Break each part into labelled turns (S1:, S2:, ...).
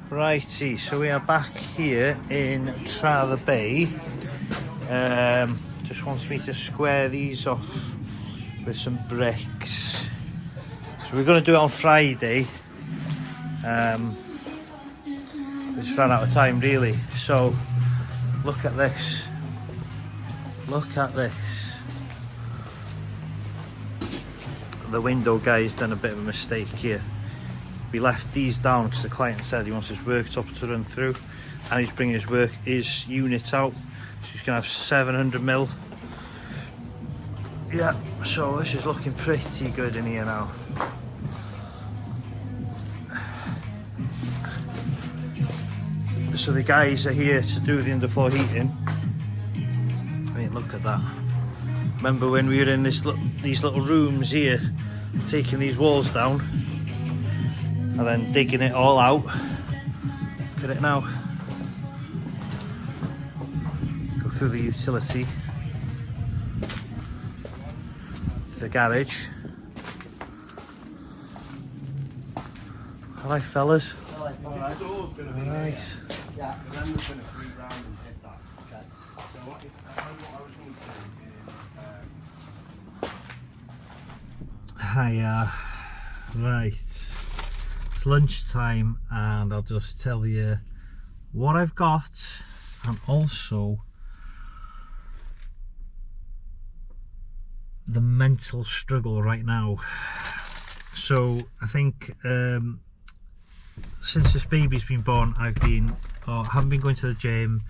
S1: Righty, so we are back here in Trowel Bay. Just wants me to square these off with some bricks. So we're going to do it on Friday. We just ran out of time really. So look at this. Look at this. The window guy's done a bit of a mistake here. We left these down because the client said he wants his worktop to run through, and he's bringing his units out, so he's gonna have 700mm. Yeah, so this is looking pretty good in here now. So the guys are here to do the underfloor heating. I mean, look at that. Remember when we were in these little rooms here, taking these walls down and then digging it all out. Look at it now. Go through the utility, the garage. Alright fellas. Nice.
S2: Yeah. And then we're going to free round and hit that. Okay. So what I was going to say is
S1: Hiya. Right. It's lunchtime and I'll just tell you what I've got and also the mental struggle right now. So I think since this baby's been born, haven't been going to the gym.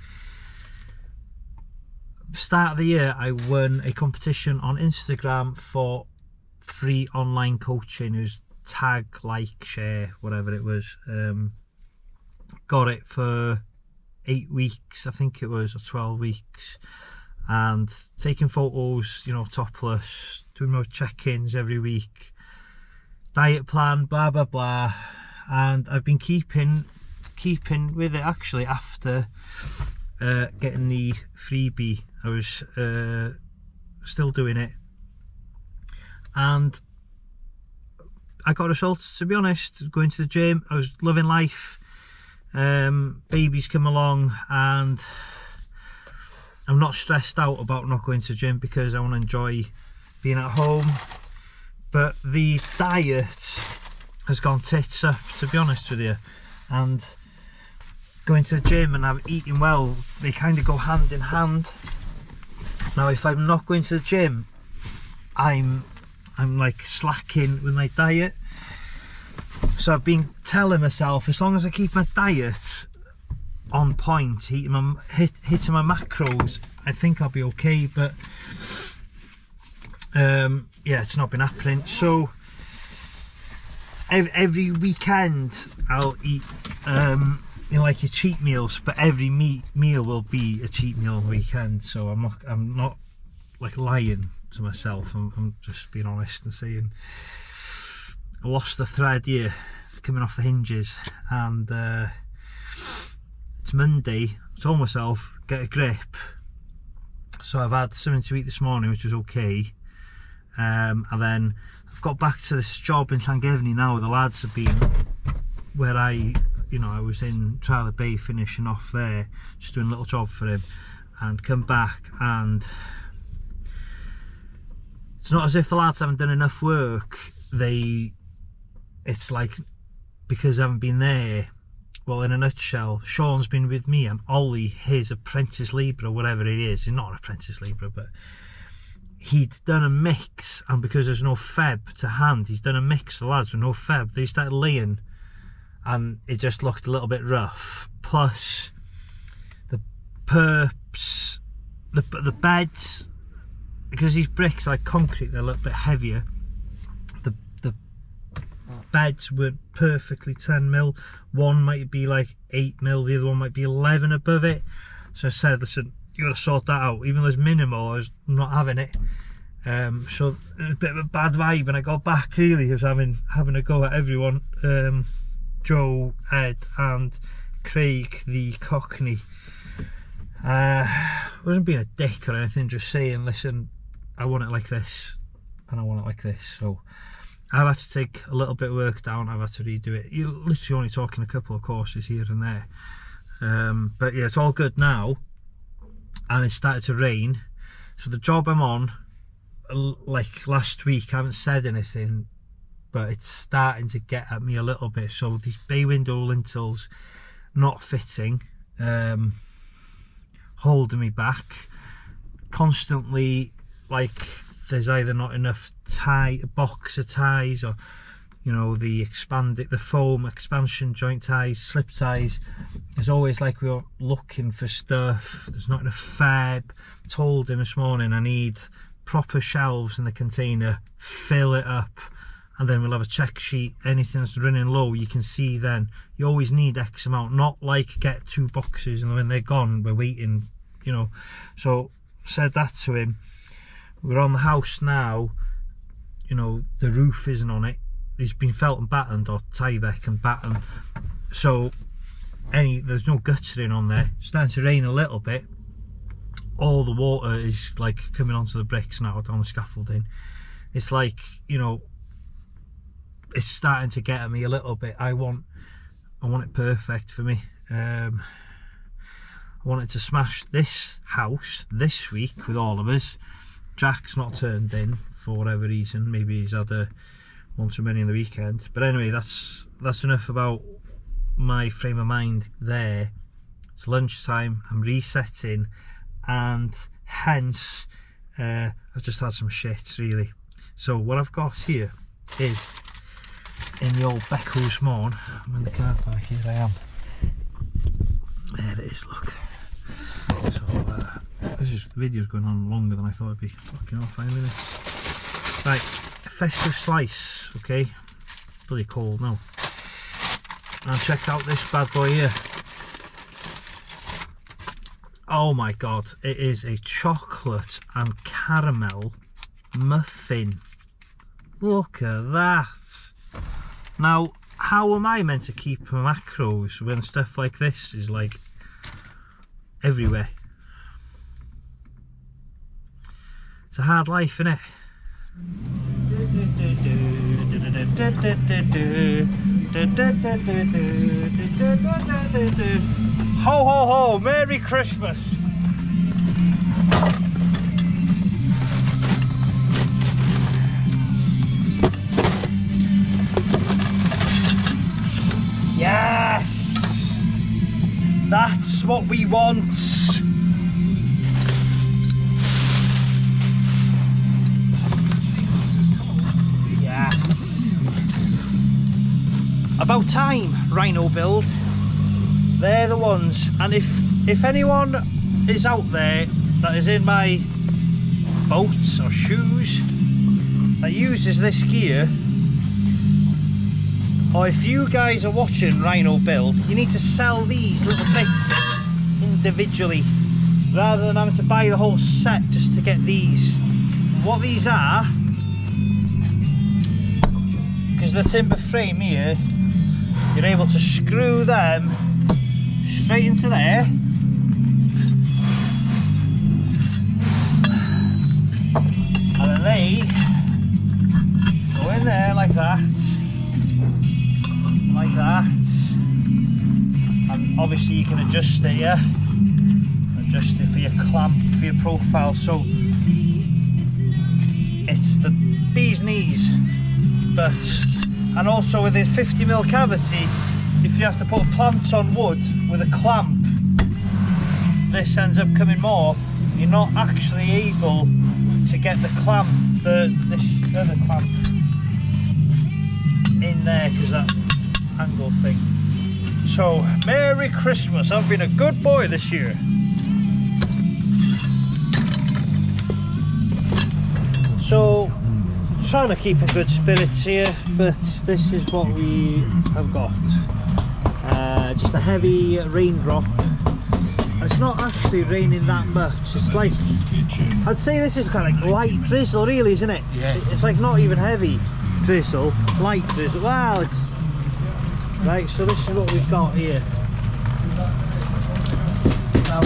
S1: Start of the year, I won a competition on Instagram for free online coaching. It was tag, like, share, whatever it was. Got it for 8 weeks, I think it was, or 12 weeks, and taking photos, you know, topless, doing my check-ins every week, diet plan, blah blah blah. And I've been keeping with it actually after getting the freebie. I was still doing it, and I got results, to be honest. Going to the gym, I was loving life. Babies come along and I'm not stressed out about not going to the gym because I want to enjoy being at home. But the diet has gone tits up, to be honest with you, and going to the gym and eating well, they kind of go hand in hand. Now if I'm not going to the gym, I'm like slacking with my diet. So I've been telling myself, as long as I keep my diet on point, hitting my macros, I think I'll be okay. But yeah, it's not been happening. So every weekend I'll eat you know, like your cheat meals, but every meal will be a cheat meal on the weekend. So I'm not like lying to myself. I'm just being honest and saying I lost the thread here. It's coming off the hinges, and it's Monday. I told myself, get a grip. So I've had something to eat this morning, which was okay, and then I've got back to this job in Llangefni now. The lads have been where I was in Trowel Bay finishing off there, just doing a little job for him, and come back, and it's not as if the lads haven't done enough work. It's like, because I haven't been there, well, in a nutshell, Sean's been with me and Ollie, his apprentice labourer, whatever it is, he's not an apprentice labourer, but he'd done a mix, and because there's no feb to hand, he's done a mix, the lads with no feb, they started laying, and it just looked a little bit rough. Plus the perps, the beds, because these bricks like concrete, they're a little bit heavier. The beds weren't perfectly 10mm. One might be like 8mm, the other one might be 11 above it. So I said, listen, you got to sort that out. Even though it's minimal, I'm not having it. So it was a bit of a bad vibe, and I got back really. I was having a go at everyone. Joe, Ed and Craig the Cockney. I wasn't being a dick or anything, just saying, listen, I want it like this and I want it like this. So I've had to take a little bit of work down. I've had to redo it. You're literally only talking a couple of courses here and there. But yeah, it's all good now. And it started to rain. So the job I'm on, like last week, I haven't said anything, but it's starting to get at me a little bit. So these bay window lintels not fitting, holding me back. Constantly, like, there's either not enough box of ties, or you know, the foam expansion joint ties, slip ties. It's always like we're looking for stuff. There's not enough fab. I told him this morning I need proper shelves in the container, fill it up, and then we'll have a check sheet. Anything that's running low, you can see then. You always need X amount, not like get 2 boxes and when they're gone we're waiting, you know. So said that to him. We're on the house now, you know, the roof isn't on it. It's been felt and battened, or Tyvek and battened. So there's no guttering on there. It's starting to rain a little bit. All the water is like coming onto the bricks now down the scaffolding. It's like, you know, it's starting to get at me a little bit. I want it perfect for me. I wanted to smash this house this week with all of us. Jack's not turned in for whatever reason. Maybe he's had one too many on the weekend. But anyway, that's enough about my frame of mind there. It's lunchtime. I'm resetting, and hence I've just had some shit really. So what I've got here is in the old Beckles Morn. I'm in the car park. Here I am. There it is. Look. So the video's going on longer than I thought it'd be. Fucking hell, 5 minutes. Right, a festive slice, okay? Bloody cold now. And check out this bad boy here. Oh my god, it is a chocolate and caramel muffin. Look at that. Now, how am I meant to keep my macros when stuff like this is like everywhere? It's a hard life, innit? Ho ho ho! Merry Christmas! Yes! That's what we want! About time, Rhino build. They're the ones. And if anyone is out there that is in my boats or shoes that uses this gear, or if you guys are watching Rhino build, you need to sell these little bits individually rather than having to buy the whole set just to get these. What these are, because the timber frame here, you're able to screw them straight into there, and then they go in there like that, and obviously you can adjust it here, adjust it for your clamp, for your profile. So it's the bee's knees. But and also with a 50mm cavity, if you have to put plants on wood with a clamp, this ends up coming more. You're not actually able to get the clamp, this other clamp in there because that angle thing. So Merry Christmas! I've been a good boy this year. So trying to keep in good spirits here, but this is what we have got. Just a heavy raindrop. It's not actually raining that much. It's like, I'd say this is kind of like light drizzle really, isn't it? Yeah. It's like not even heavy drizzle, light drizzle. Wow, it's right. So this is what we've got here. Now,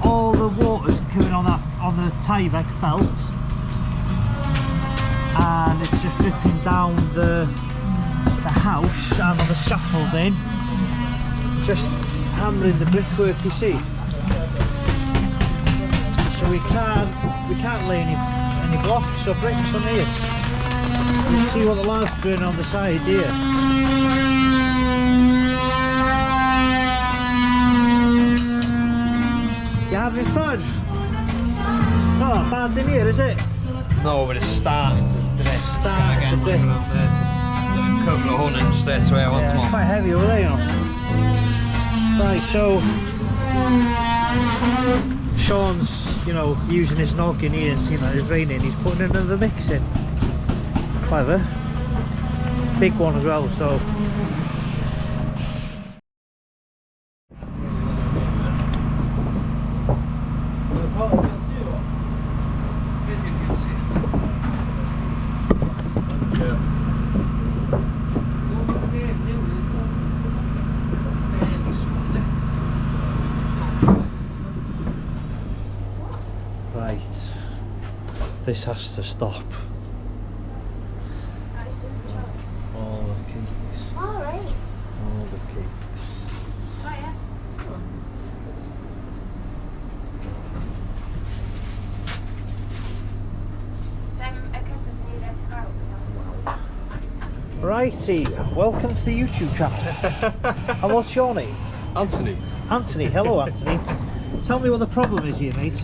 S1: all the water's coming on the Tyvek felt. and it's just dripping down the house and on the scaffolding, just hammering the brickwork, you see. So we can't lay any blocks or bricks on here. You see what the lads are doing on the side here. You having fun? It's not bad in here, is it?
S3: No, but it's starting to drift.
S1: Starting to drift.
S3: A couple of hundred straight away.
S1: Yeah, it's quite heavy over there, you know. Right, so Sean's, you know, using his noggin here and seeing that it's raining, he's putting another mix in. Clever. Big one as well, so. Right, this has to stop. All the cakes.
S4: Alright.
S1: All the cakes.
S4: Oh yeah. Then Augustus need to go.
S1: Righty, welcome to the YouTube channel. And what's your name?
S3: Anthony.
S1: Anthony, hello Anthony. Tell me what the problem is here, mate.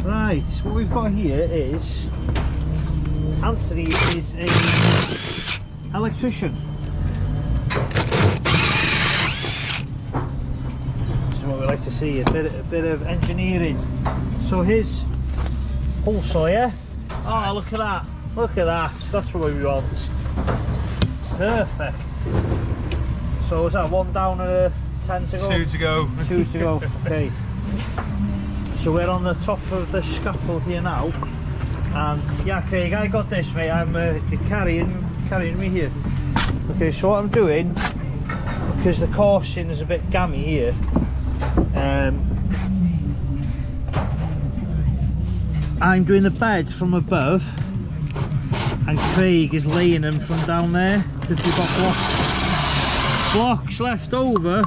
S1: Right, what we've got here is Anthony is a electrician. This is what we like to see, a bit of engineering. So his hole sawyer. Oh, look at that! Look at that! That's what we want. Perfect. So is that one down and 10 to go?
S3: 2 to go.
S1: 2 to go. Okay. So we're on the top of the scaffold here now, and yeah, Craig, I got this, mate. I'm you're carrying me here. Okay, so what I'm doing, because the coursing is a bit gammy here, I'm doing the bed from above, and Craig is laying them from down there because we've got blocks left over.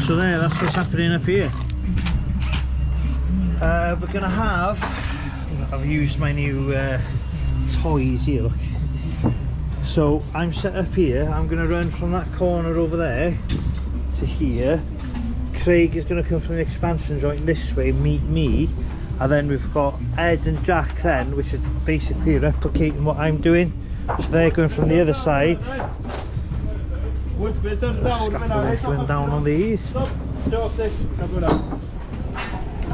S1: So there, that's what's happening up here. We're gonna have, I've used my new toys here, look. So I'm set up here, I'm gonna run from that corner over there to here. Craig is gonna come from the expansion joint this way, meet me. And then we've got Ed and Jack then, which is basically replicating what I'm doing. So they're going from the other side. Scaffolding's going down on these.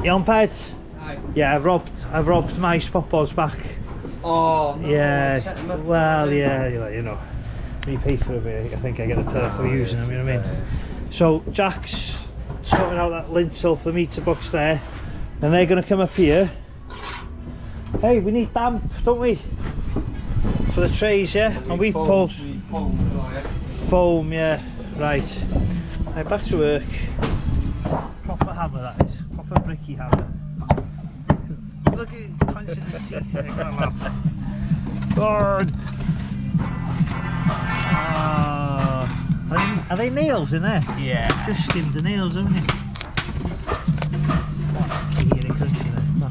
S1: You on Ped? Yeah, I've robbed my spot boards back.
S3: Oh, no.
S1: Yeah, well, yeah, you know, when you pay for a bit, I think I get the perk of using them, you know what I mean? So Jack's sorting out that lintel for the meter box there, and they're going to come up here. Hey, we need damp, don't we? For the trays, yeah? And we pull foam, yeah, right. Right, back to work. Proper hammer that is, proper bricky hammer. Look at it, clenching his teeth in it, come on lads. Burn! Are they nails in there?
S3: Yeah.
S1: Just skinned the nails, haven't you? Hear it crunchy there. No.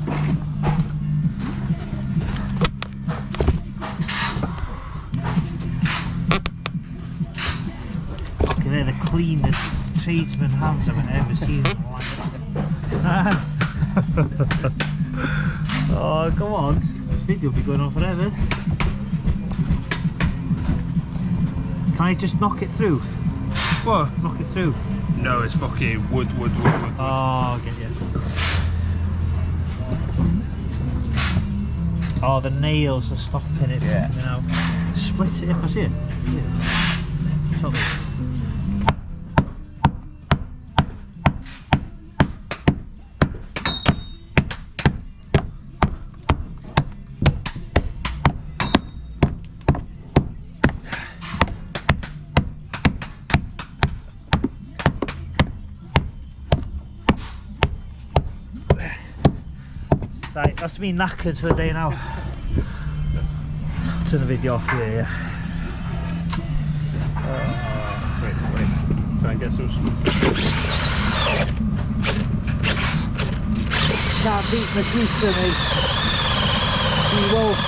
S1: Okay, they're the cleanest tradesman hands I've ever seen in my life. Oh, come on. This video will be going on forever. Can I just knock it through?
S3: What?
S1: Knock it through.
S3: No, it's fucking wood.
S1: Oh, get you. Oh, the nails are stopping it from coming out. Split it, I see it. Yeah. Totally. that's me knackered for the day now. Turn the video off here, yeah.
S3: Wait. Try and get some.
S1: Can't beat Medusa, mate. He won't.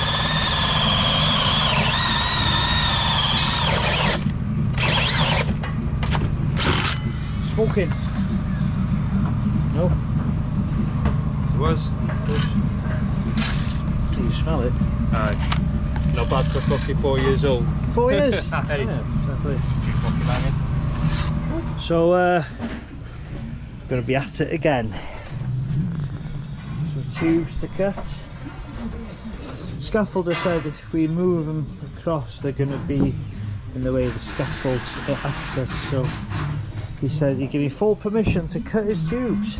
S1: Smoking. No?
S3: It was.
S1: Do you smell it?
S3: Not bad for fucking 4 years old.
S1: 4 years?
S3: Hey.
S1: Yeah, exactly. So, gonna be at it again. Some tubes to cut. Scaffolder said if we move them across, they're gonna be in the way of the scaffold access. So he said he'd give me full permission to cut his tubes.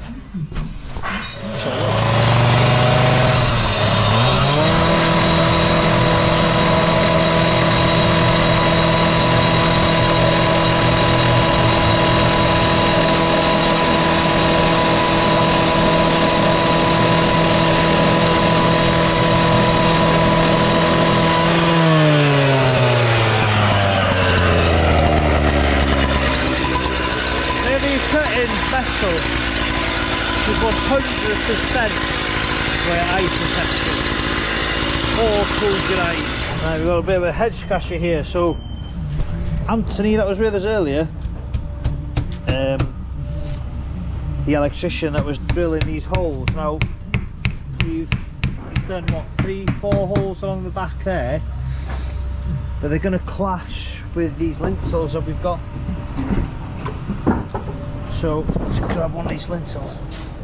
S1: Metal should 100% wear eye protection or close your eyes. Right, we've got a bit of a head scratcher here. So Anthony, that was with us earlier, the electrician that was drilling these holes. Now we've done what, 3-4 holes along the back there, but they're going to clash with these lintels that we've got. So let's grab one of these lintels.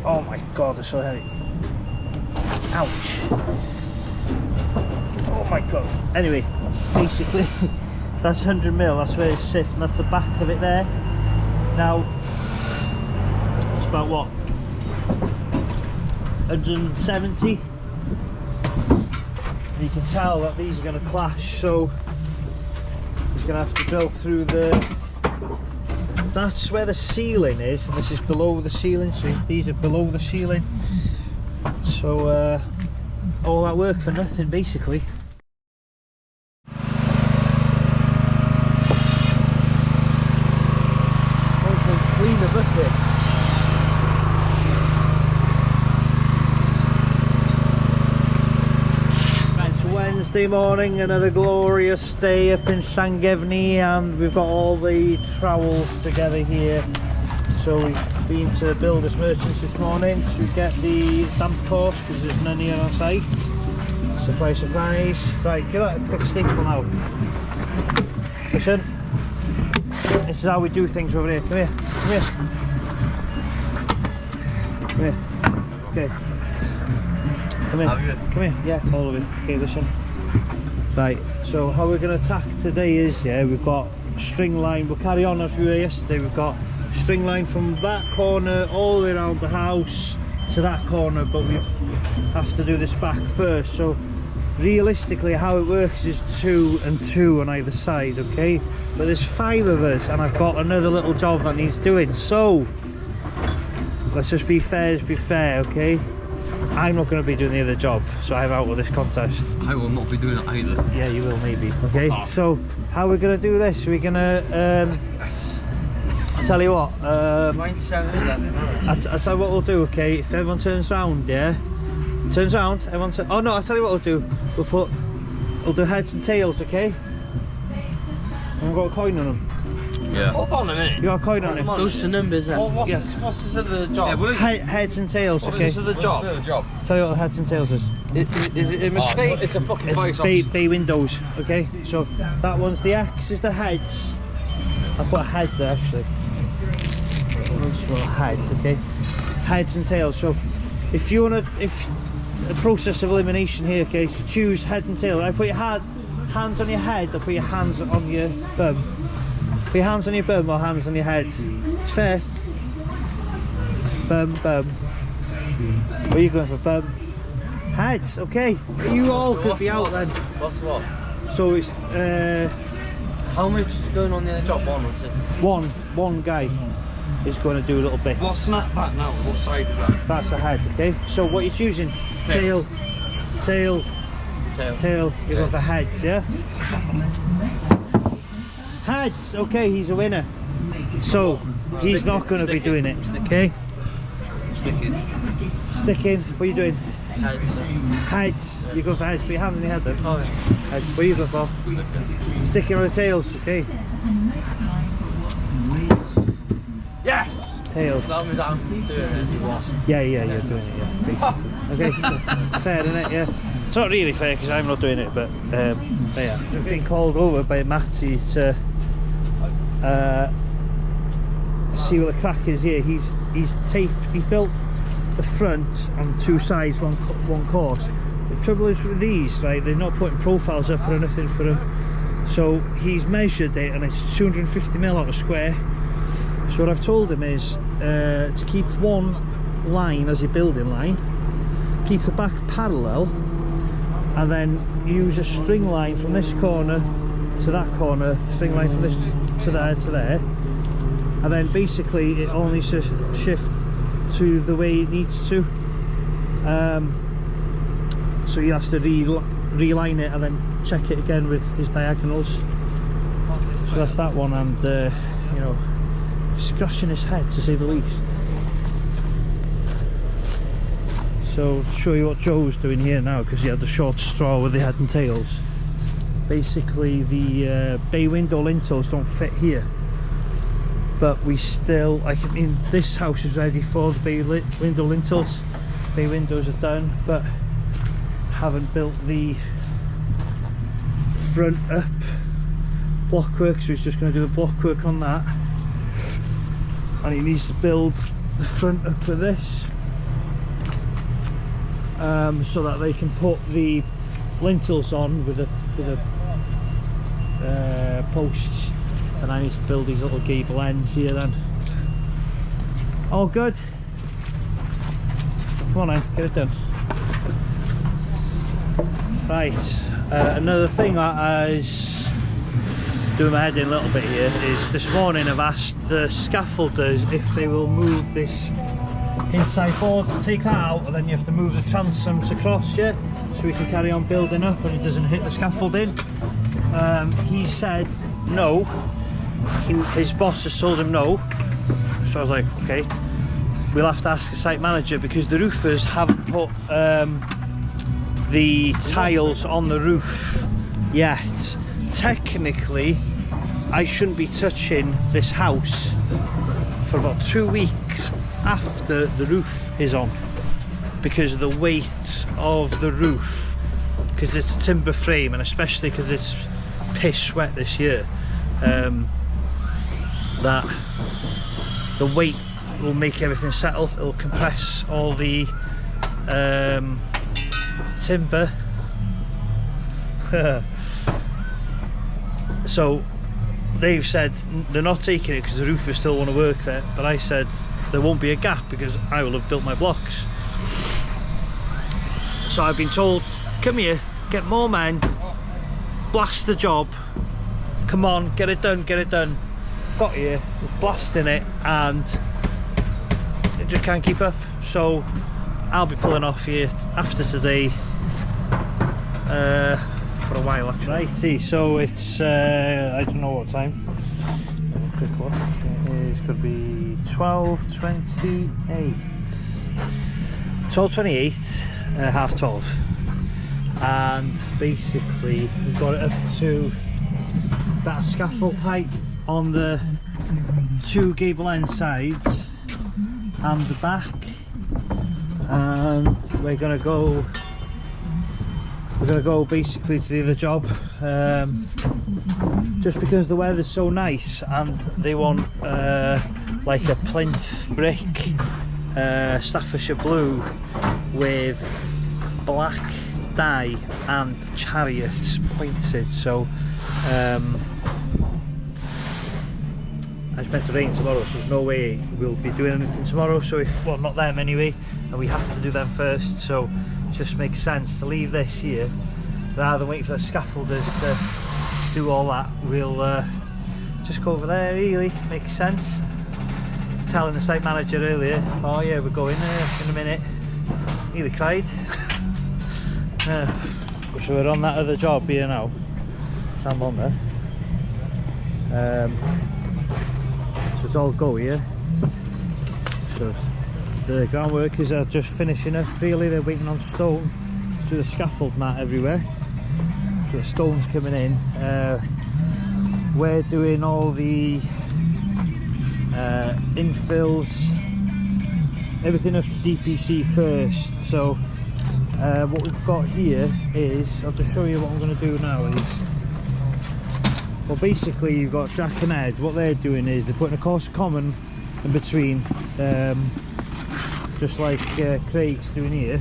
S1: Oh my god, they're so heavy. Ouch. Oh my god. Anyway, basically that's 100mm, that's where it sits, and that's the back of it there. Now it's about what, 170, and you can tell that these are going to clash, so he's going to have to drill through the, that's where the ceiling is, and this is below the ceiling, so these are below the ceiling. So all that work for nothing basically. Clean the bucket. It's Wednesday morning, another glorious day up in Llangefni, and we've got all the trowels together here. So we've been to Builders Merchants this morning to get the damp course because there's none here on site. Surprise, surprise. Right, give that a quick staple now. Listen, this is how we do things over here. Come here, come here. Come here. Okay. Come here. Come here. Yeah, all of it. Okay, listen. Right, so how we're going to attack today is, yeah, we've got string line. We'll carry on as we were yesterday. We've got string line from that corner all the way around the house to that corner, but we have to do this back first. So realistically how it works is 2 and 2 on either side, okay? But there's 5 of us and I've got another little job that needs doing, so let's just be fair, okay? I'm not going to be doing the other job, so I'm out of this contest.
S5: I will not be doing it either.
S1: Yeah, you will maybe, okay? So how we're going to do this, we're going to I'll tell you what, I'll tell you what we'll do, okay? If everyone turns round, yeah? Turns round, everyone oh no, I'll tell you what we'll do. We'll do heads and tails, okay? And we've got a coin on them.
S5: Yeah.
S3: Hold on a minute.
S1: You got a coin on him.
S6: Those are numbers then.
S3: What's this other job?
S5: Yeah,
S1: Heads and tails,
S3: What's
S1: okay?
S3: this other job?
S1: Tell you what the heads and tails is.
S6: Is it a mistake?
S3: It's a fucking
S1: It's bay windows, okay? So that one's the X is the heads. I'll put a head there actually. Well, head, okay? Heads and tails. So if you want to, if a process of elimination here, okay, so choose head and tail. I put your hands on your head, or put your hands on your bum. Put your hands on your bum or hands on your head. It's fair. Bum, bum. What are you going for, bum? Heads, okay. You all could be out then.
S6: What's what?
S1: So it's
S6: How much is going on the other job? One, was it?
S1: one guy is going to do a little bit.
S3: What's that now? What side is that?
S1: That's the head, okay? So what you're choosing? Tail. tail?
S6: Tail.
S1: Tail. You go for heads, yeah? Heads! Okay, he's a winner. So, he's not going to be doing it, okay?
S6: Sticking.
S1: Sticking. What are you doing?
S6: Heads.
S1: Heads. You go for heads, but you haven't had them.
S6: Oh,
S1: Heads. What are you going for?
S6: sticking.
S1: Sticking with the tails, okay?
S6: Yes!
S1: Tails.
S6: Tell me that I'm doing it. You lost.
S1: Yeah, you're doing it, yeah, basically. Okay, so it's fair, isn't it? Yeah. It's not really fair because I'm not doing it, but yeah. I've been called over by Matty to see what the crack is here. He's built the front on two sides, one course. The trouble is with these, right, they're not putting profiles up or anything for them. So he's measured it and it's 250mm out of square. So what I've told him is to keep one line as your building line, keep the back parallel, and then use a string line from this corner to that corner, string line from this to there, and then basically it only needs to shift to the way it needs to. So he has to reline it and then check it again with his diagonals. So that's that one, and you know, scratching his head to say the least. So to show you what Joe's doing here now, because he had the short straw with the head and tails. Basically the bay window lintels don't fit here, but we still, I mean, this house is ready for the bay window lintels. Bay windows are done, but haven't built the front up blockwork, so he's just going to do the blockwork on that, and he needs to build the front up with this so that they can put the lintels on with the posts, and I need to build these little gable ends here then. All good? Come on then, get it done. Right, another thing that I was doing my head in a little bit here is this morning I've asked the scaffolders if they will move this inside board, take that out, and then you have to move the transoms across, yeah, so we can carry on building up and it doesn't hit the scaffolding. He said no, his boss has told him no, so I was like, okay, we'll have to ask the site manager, because the roofers haven't put the tiles on the roof yet. Technically I shouldn't be touching this house for about 2 weeks after the roof is on, because of the weight of the roof, because it's a timber frame, and especially because it's piss wet this year, that the weight will make everything settle. It'll compress all the timber. So they've said they're not taking it because the roofers still want to work there, but I said there won't be a gap because I will have built my blocks. So I've been told, come here, get more men, blast the job, come on, get it done, get it done. Got here, we're blasting it, and it just can't keep up. So I'll be pulling off here after today for a while actually. Righty, so it's I don't know what time. Have a quick look. It is going to be 12:28. 12:28, 12:30, and basically we've got it up to that scaffold height on the two gable end sides and the back, and we're gonna go basically to the other job, just because the weather's so nice, and they want like a plinth brick, Staffordshire blue with black dye and chariot pointed. So it's meant to rain tomorrow, so there's no way we'll be doing anything tomorrow. So if, well, not them anyway, and we have to do them first, so it just makes sense to leave this here rather than wait for the scaffolders to do all that. We'll just go over there, really makes sense. Telling the site manager earlier, oh yeah, we're going there in a minute, nearly cried. So we're on that other job here now. I'm on there. So it's all go here. So the ground workers are just finishing up really, they're waiting on stone to do the scaffold mat everywhere. So the stone's coming in. We're doing all the infills, everything up to DPC first. So what we've got here is, I'll just show you what I'm going to do now is, well basically you've got Jack and Ed, what they're doing is they're putting a course of common in between, just like Craig's doing here.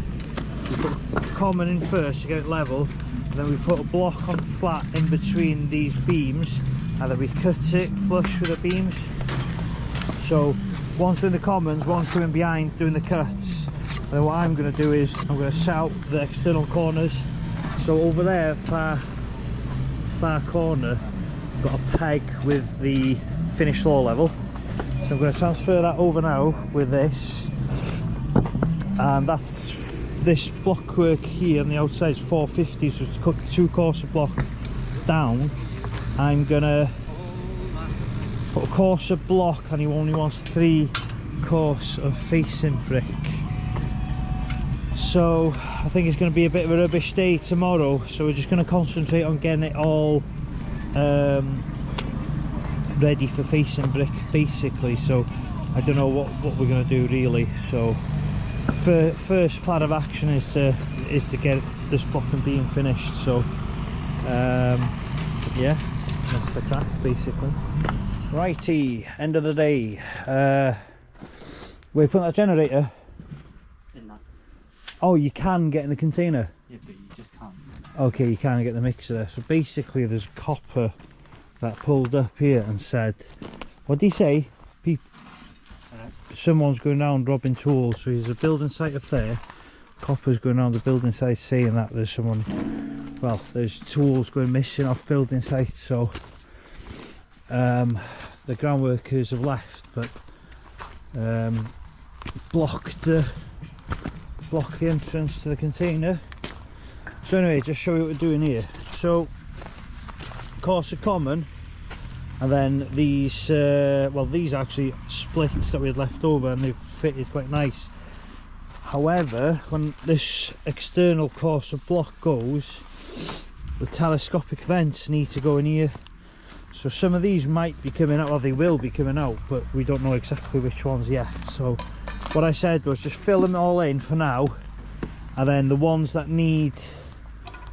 S1: We put common in first to get it level, and then we put a block on flat in between these beams, and then we cut it flush with the beams. So one's doing the commons, one's coming behind doing the cuts. And then what I'm going to do is I'm going to set out the external corners. So over there, far corner, I've got a peg with the finished floor level. So I'm going to transfer that over now with this, and that's this block work here on the outside is 450, so to cut 2 course of block down, I'm going to put a course of block, and he only wants 3 course of facing brick. So I think it's going to be a bit of a rubbish day tomorrow, so we're just going to concentrate on getting it all ready for facing brick basically. So I don't know what we're going to do really. So first plan of action is to get this block and beam finished. So yeah, that's the crack basically. Righty, end of the day. We're putting that generator
S5: In that.
S1: Oh, you can get in the container?
S5: Yeah, but you just can't.
S1: Okay, you can't get the mixer there. So basically there's a copper that pulled up here and said, what did he say? Someone's going around robbing tools. So there's a building site up there. Copper's going around the building site saying that there's someone, well, there's tools going missing off building sites. So the ground workers have left, but blocked the entrance to the container. So anyway, just show you what we're doing here. So course of common, and then these well, these are actually splits that we had left over, and they've fitted quite nice. However, when this external course of block goes, the telescopic vents need to go in here. So some of these might be coming out, or they will be coming out, but we don't know exactly which ones yet. So what I said was just fill them all in for now, and then the ones that need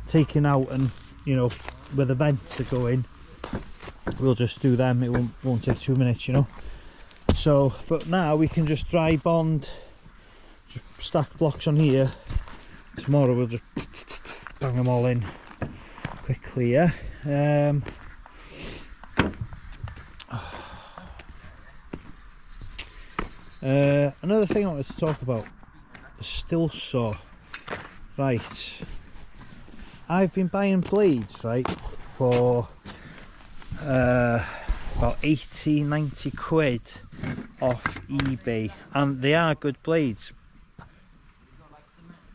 S1: taking out, and you know, where the vents are going, we'll just do them. It won't take 2 minutes, you know. So but now we can just dry bond, just stack blocks on here. Tomorrow we'll just bang them all in quickly. Yeah. Another thing I wanted to talk about, the still saw. Right, I've been buying blades, right, for about 80-90 quid off eBay, and they are good blades,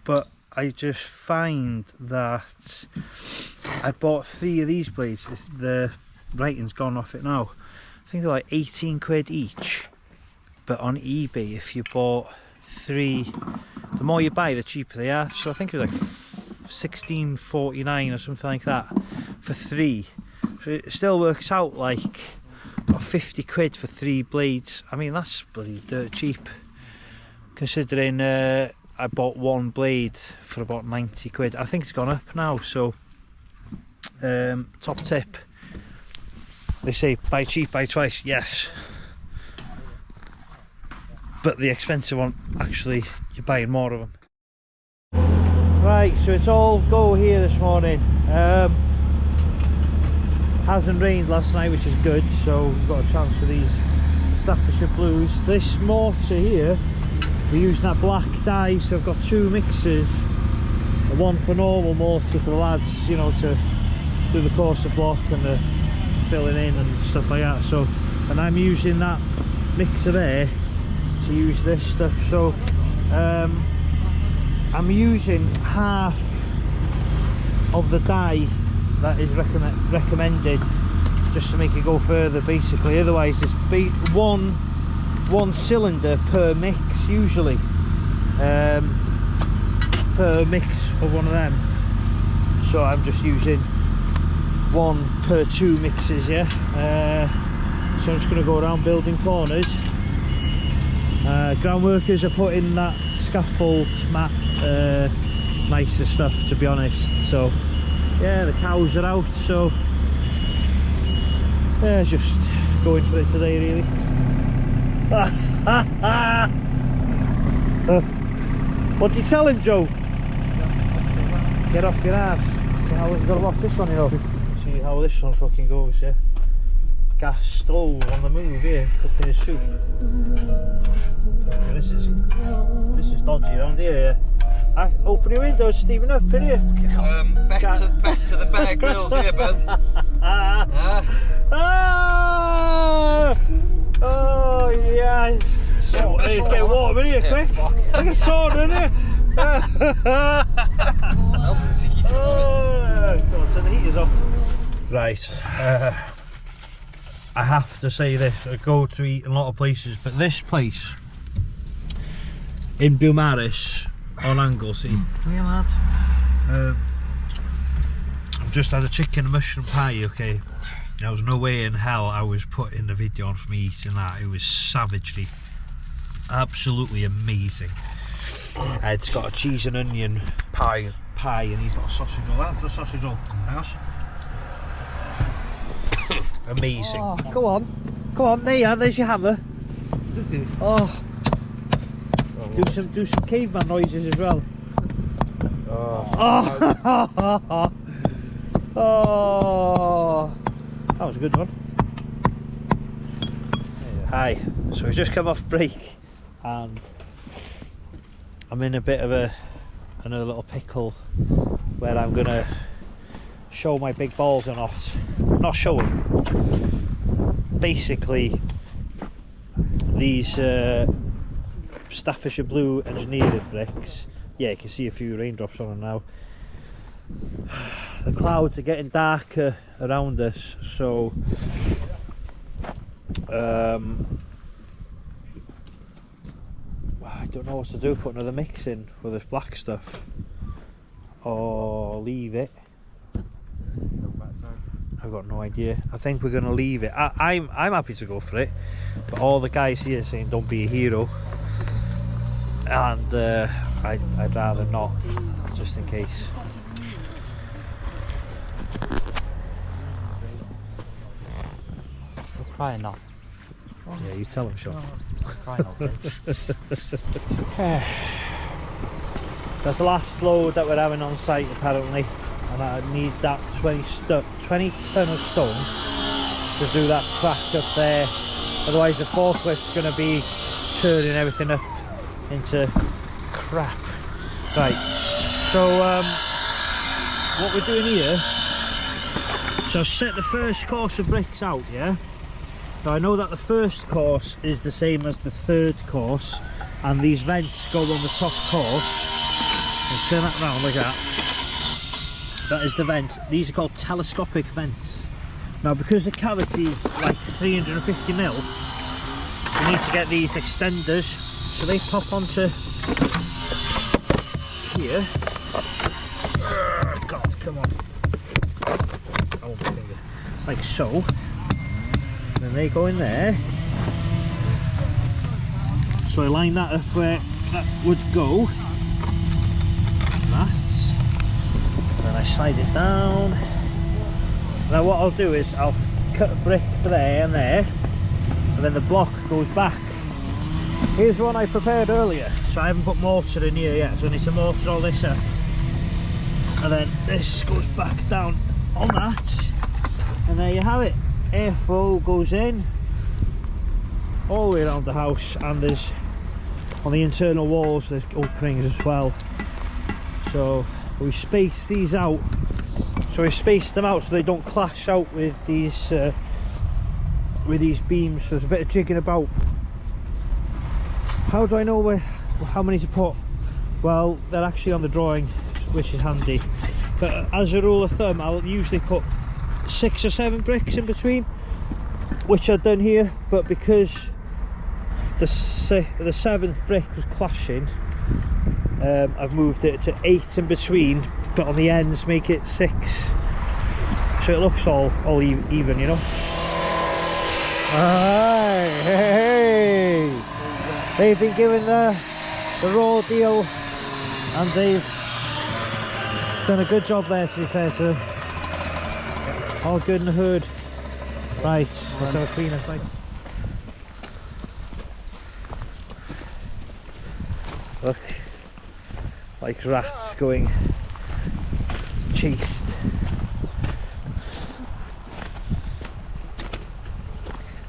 S1: but I just find that I bought 3 of these blades. The writing's gone off it now. I think they're like 18 quid each, but on eBay if you bought 3, the more you buy the cheaper they are. So I think it was like $16.49 or something like that for 3. So it still works out like about 50 quid for 3 blades. I mean, that's bloody dirt cheap, considering I bought 1 blade for about 90 quid. I think it's gone up now. So top tip, they say buy cheap, buy twice. Yes, but the expensive one, actually you're buying more of them. Right, so it's all go here this morning. Hasn't rained last night, which is good, so we've got a chance for these Staffordshire Blues. This mortar here, we're using that black dye, so I've got 2 mixers, one for normal mortar for the lads, you know, to do the course of block and the filling in and stuff like that. So, and I'm using that mixer there to use this stuff. So I'm using half of the dye that is recommended, just to make it go further basically. Otherwise there's one cylinder per mix usually, per mix of one of them. So I'm just using 1 per 2 mixes, yeah. So I'm just going to go around building corners. Ground workers are putting that scaffold mat, nicer stuff to be honest. So yeah, the cows are out, so yeah, just going for it today really. What do you tell him, Joe? Get off your ass. You've got to watch this one, you know. See how this one fucking goes, yeah. Gas stove on the move here, cooking his soup. Yeah, this is dodgy around here, yeah. Open your windows, Stephen, up in here.
S6: Back to the Bear Grylls here, bud.
S1: Oh yes. So, it's getting warm in here, quick. Like a sauna in here. Go on, turn the heaters off. Right. I have to say this, I go to eat in a lot of places, but this place in Beaumaris on Anglesey, yeah lad, I've just had a chicken and mushroom pie, okay. There was no way in hell I was putting the video on for me eating that. It was savagely, absolutely amazing. It's got a cheese and onion pie, and he's got a sausage roll. Out for a sausage roll, hang on. Amazing. Oh, go on, there you are, there's your hammer. Oh, do some caveman noises as well. Oh, oh, that was a good one. Hi, so we've just come off break and I'm in a bit of another little pickle where I'm gonna show my big balls or not show them. Basically these Staffordshire Blue engineered bricks, yeah, you can see a few raindrops on them now. The clouds are getting darker around us, so I don't know what to do, put another mix in for this black stuff or leave it. I've got no idea. I think we're going to leave it. I'm happy to go for it, but all the guys here are saying don't be a hero, and I'd rather not, just in case.
S5: Stop crying now.
S1: Yeah, you tell him, Sean.
S5: Crying now, please.
S1: That's the last load that we're having on site apparently, and I need that 20 ton of stone to do that crack up there, otherwise the forklift's going to be turning everything up into crap. Right, so what we're doing here, so I've set the first course of bricks out, yeah. So I know that the first course is the same as the third course, and these vents go on the top course. Let's turn that around like that. That is the vent. These are called telescopic vents. Now because the cavity is like 350mm, we need to get these extenders so they pop onto here. God, come on. Oh, my finger. Like so. Then they go in there. So I line that up where that would go. That. Then I slide it down. Now what I'll do is I'll cut a brick for there and there, and then the block goes back. Here's one I prepared earlier, so I haven't put mortar in here yet, so I need to mortar all this up. And then this goes back down on that, and there you have it. Airflow goes in all the way around the house, and there's on the internal walls there's openings as well. So we space these out, so we spaced them out so they don't clash out with these beams. So there's a bit of jigging about. How do I know how many to put? Well, they're actually on the drawing, which is handy. but as a rule of thumb I'll usually put 6 or 7 bricks in between, which I've done here, but because the 7th brick was clashing, I've moved it to 8 in between, but on the ends make it 6, so it looks all even, you know. Alright, hey, they've been given the raw deal and they've done a good job there, to be fair to them. All good in the hood. Right, let's have a cleaner. Right. Look, like rats going chased.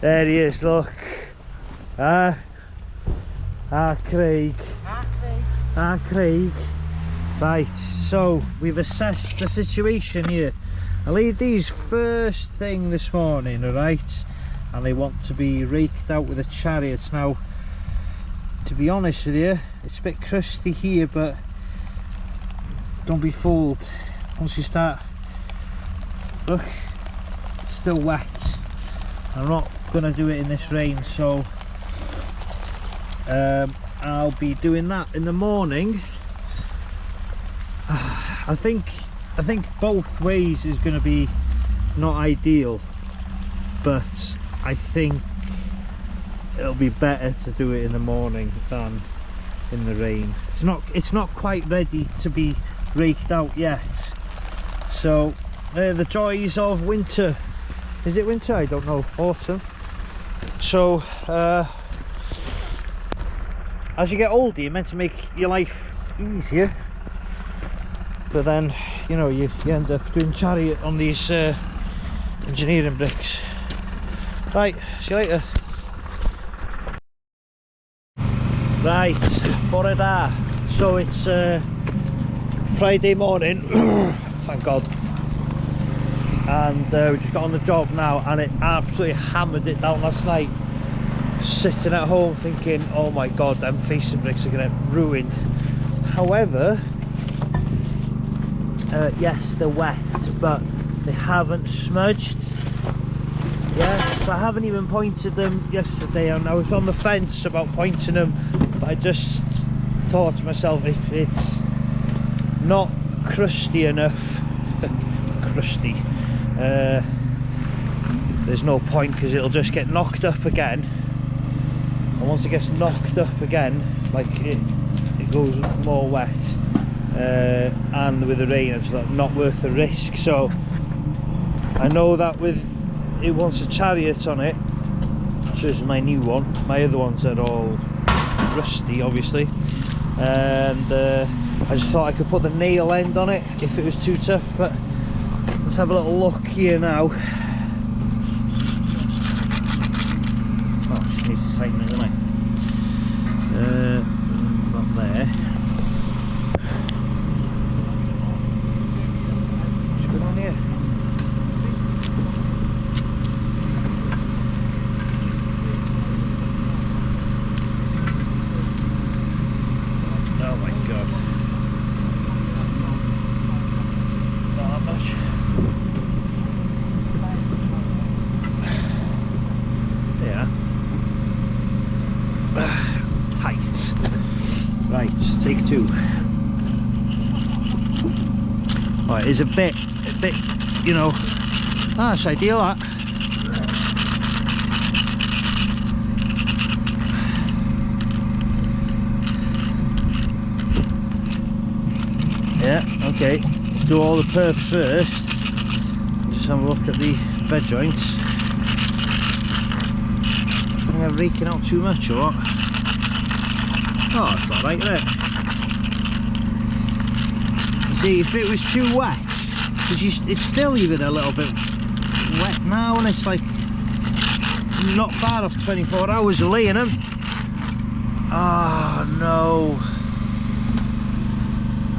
S1: There he is, look. Craig. Craig. Right, so we've assessed the situation here. I laid these first thing this morning, alright, and they want to be raked out with a chariot. Now, to be honest with you, it's a bit crusty here, but don't be fooled. Once you start, look, it's still wet. I'm not gonna do it in this rain, so I'll be doing that in the morning. I think both ways is going to be not ideal, but I think it'll be better to do it in the morning than in the rain. It's not quite ready to be raked out yet, so the joys of winter. Is it winter? I don't know. Autumn. So as you get older, you're meant to make your life easier, but then, you know, you end up doing chariot on these engineering bricks. Right, see you later. Right, bore da. So it's Friday morning, thank God, and we just got on the job now, and it absolutely hammered it down last night. Sitting at home thinking, oh my God, them facing bricks are gonna get ruined. However, yes, they're wet, but they haven't smudged. Yeah, so I haven't even pointed them yesterday, and I was on the fence about pointing them, but I just thought to myself, if it's not crusty enough, crusty, there's no point, because it'll just get knocked up again, and once it gets knocked up again, like it goes more wet. And with the rain, it's not worth the risk. So I know that with it wants a chariot on it, which is my new one. My other ones are all rusty, obviously, and I just thought I could put the nail end on it if it was too tough. But let's have a little look here now. Oh, she needs to tighten it, doesn't I? Not there. Take 2. Right, it's a bit, you know. That's ideal, that. Yeah, okay. Let's do all the perfs first. Just have a look at the bed joints. I think I'm raking out too much or what? Oh, it's not right, is it? See, if it was too wet, because it's still even a little bit wet now, and it's like not far off 24 hours of laying them. Oh no,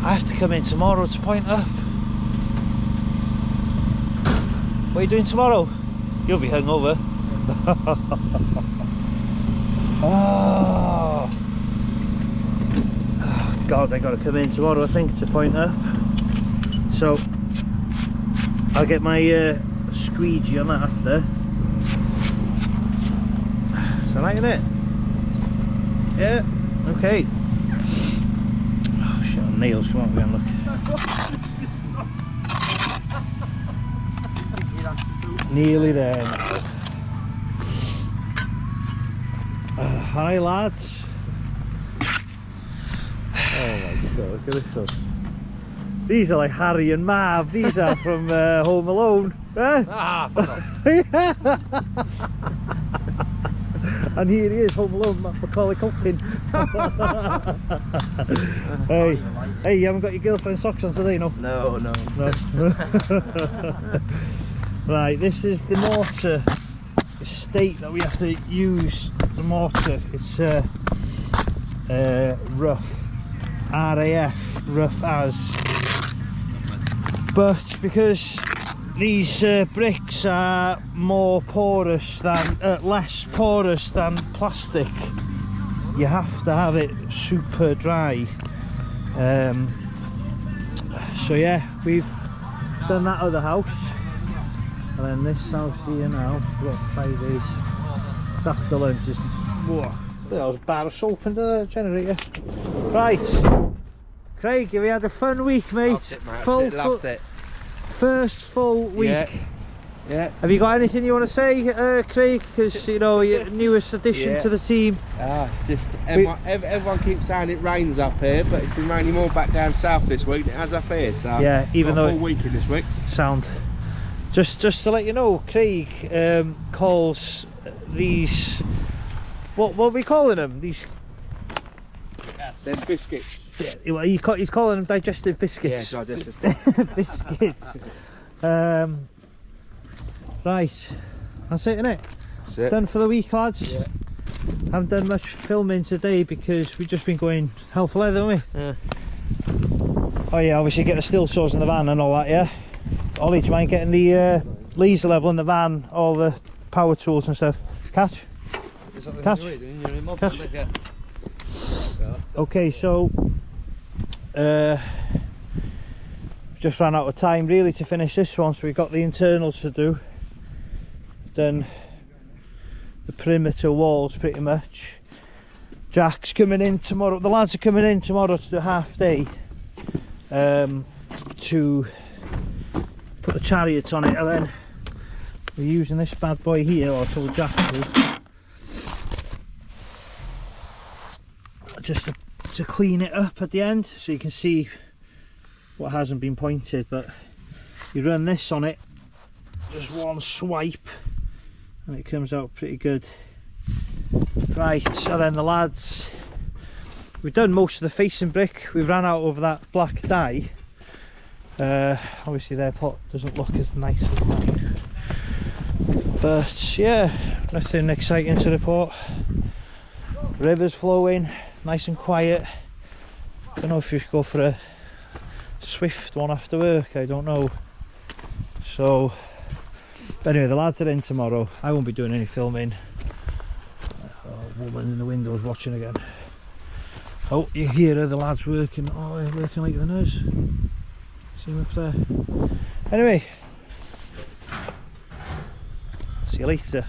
S1: I have to come in tomorrow to point up. What are you doing tomorrow? You'll be hungover. Oh God, I gotta come in tomorrow, I think, to point up. So I'll get my squeegee on that after. Is that right, isn't it? Yeah, okay. Oh shit, my nails, come on, again, look. Nearly there now. Hi lads. Oh my god, look at this stuff. These are like Harry and Marv, these are from Home Alone.
S3: Ah, fuck off.
S1: And here he is, Home Alone, Macaulay Culkin. Hey, you haven't got your girlfriend's socks on today, no?
S6: No.
S1: Right, this is the mortar estate that we have to use. The mortar, it's rough, RAF, rough as. But because these bricks are more porous than, less porous than plastic, you have to have it super dry. So yeah, we've done that other house, and then this house here now. We've got Friday. It's after lunch. Whoa, that was a bar of soap in the generator. Right, Craig, have you had a fun week, mate?
S6: Loved it.
S1: First full week.
S6: Yeah.
S1: Have you got anything you want to say, Craig? Because you know, you're the newest addition to the team.
S6: Just everyone keeps saying it rains up here, but it's been raining more back down south this week than it has up here. So
S1: yeah, even though
S6: a full week in this week.
S1: Sound. Just to let you know, Craig calls these, what are we calling them? These.
S6: They're biscuits.
S1: Yeah, he's calling them digestive biscuits.
S6: Yeah, digestive.
S1: Biscuits. Right, that's it, innit?
S6: That's it.
S1: Done for the week, lads.
S6: Yeah.
S1: Haven't done much filming today because we've just been going hell for leather, haven't we?
S6: Yeah.
S1: Oh yeah, obviously get the steel saws in the van and all that, yeah? Ollie, do you mind getting the laser level in the van, all the power tools and stuff? Catch? Catch? Okay, so just ran out of time really to finish this one, so we've got the internals to do. Done the perimeter walls pretty much. Jack's coming in tomorrow, the lads are coming in tomorrow to do half day to put the chariots on it, and then we're using this bad boy here, or I told Jack to, just to clean it up at the end so you can see what hasn't been pointed. But you run this on it, just one swipe, and it comes out pretty good. Right, and then the lads, we've done most of the facing brick. We've ran out of that black dye. Obviously their pot doesn't look as nice as mine, but yeah, nothing exciting to report. River's flowing, nice and quiet. Don't know if you should go for a swift one after work, I don't know. So, but anyway, the lads are in tomorrow. I won't be doing any filming. Oh, woman in the windows watching again. Oh, you hear her, the lads working. Oh, they're working like the nurse. See him up there. Anyway, see you later.